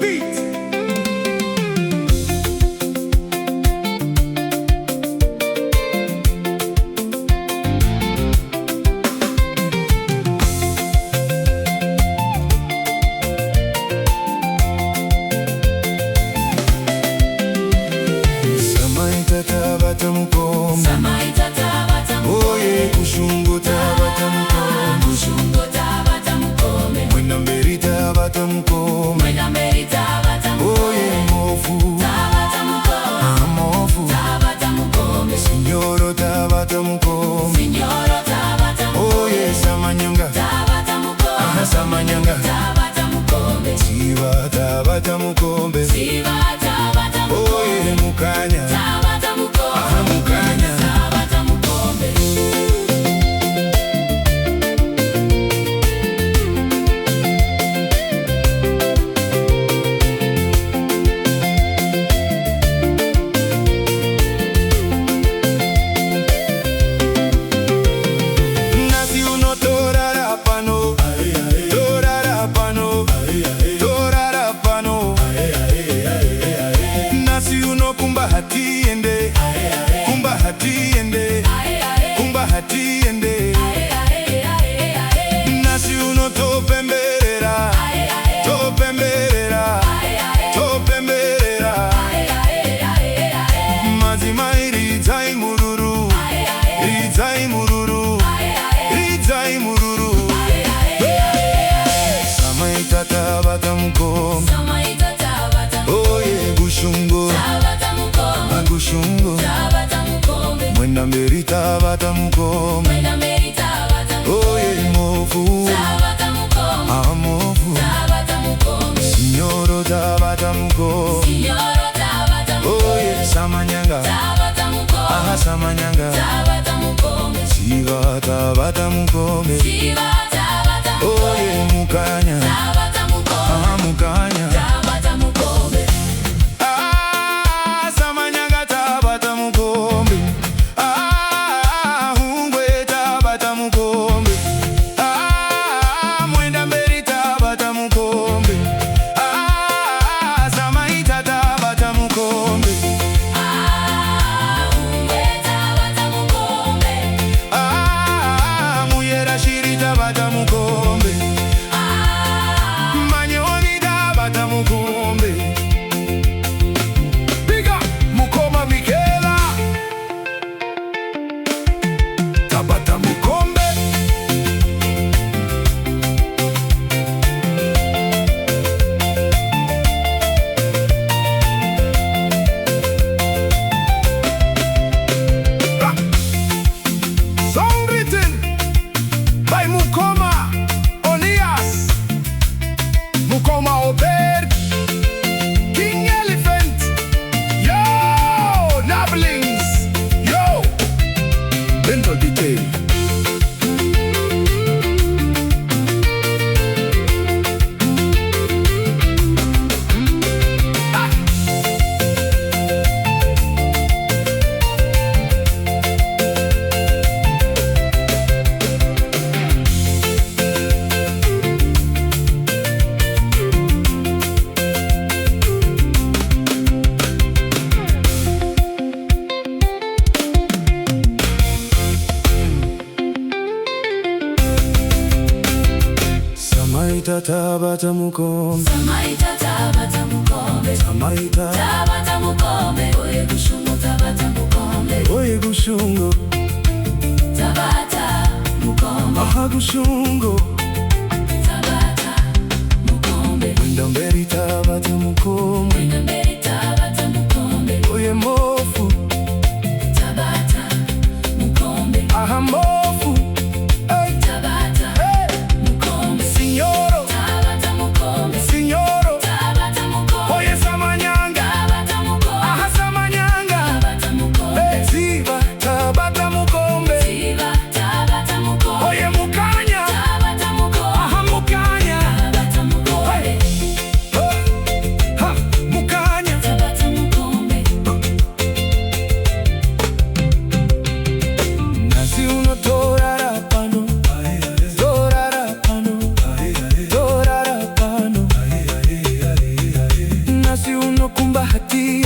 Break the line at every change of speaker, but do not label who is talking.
beat. Samaita tabata mukombe,
Samaita tabata mukombe,
oye kushungo tabata mukombe,
kushungo tabata mukombe,
mwenda mberi tabata mukombe,
mwenda mberi tabata mukombe,
oye mofu
tabata mukombe,
amofu
tabata mukombe,
signoro tabata mukombe,
signoro tabata mukombe,
oye samanyanga
tabata mukombe,
samanyanga
tabata mukombe,
siva tabata mukombe,
siva tabata mukombe,
oye mukanya
tabata mukombe,
mukanya
tabata mukombe.
nasi uno torara pano, torara pano, torara pano, nasi uno kumba hatiende, kumba hatiende, kumba hatiende, nasi uno topemberera, topemberera, topemberera, mazima iridzai mururu, iridzai mururu, iridzai mururu. Samaita tabata mukombe,
Samaita tabata mukombe,
oye kushungo,
tabata mukombe,
kushungo,
tabata mukombe,
mwenda mberi tabata mukombe,
mwenda mberi tabata mukombe,
oye mofu
tabata mukombe,
amofu
tabata mukombe,
signoro tabata mukombe,
signoro tabata mukombe,
oye samanyanga
tabata mukombe,
samanyanga
tabata mukombe,
siva tabata mukombe,
siva tabata mukombe,
oye mukanya
tabata mukombe,
mukanya
tabata mukombe.
samanyanga tabata mukombe, hungwe tabata mukombe, mwenda mberi tabata mukombe, samaita tabata mukombe,
Ungwe tabata mukombe,
muyera shiri tabata mukombe, manyoni tabata mukombe, biga mukoma Mikela tabata mukombe. Song written by Mukoma Onias, Mukoma Obed, King Elephant, yo, Nablings, yo, Bento Detail. Samaita tabata mukombe,
Samaita tabata mukombe,
samaita
tabata mukombe, oye kushungo tabata mukombe,
oye kushungo,
tabata mukombe,
kushungo,
tabata mukombe,
mwenda mberi tabata mukombe,
mwenda mberi tabata mukombe,
oye mofu
tabata mukombe,
mofu,
tabata mukombe,
signoro,
tabata mukombe,
signoro,
tabata mukombe,
oye samanyanga
tabata mukombe,
samanyanga,
tabata mukombe,
siva tabata mukombe,
siva tabata mukombe,
oye mukanya
tabata
bahati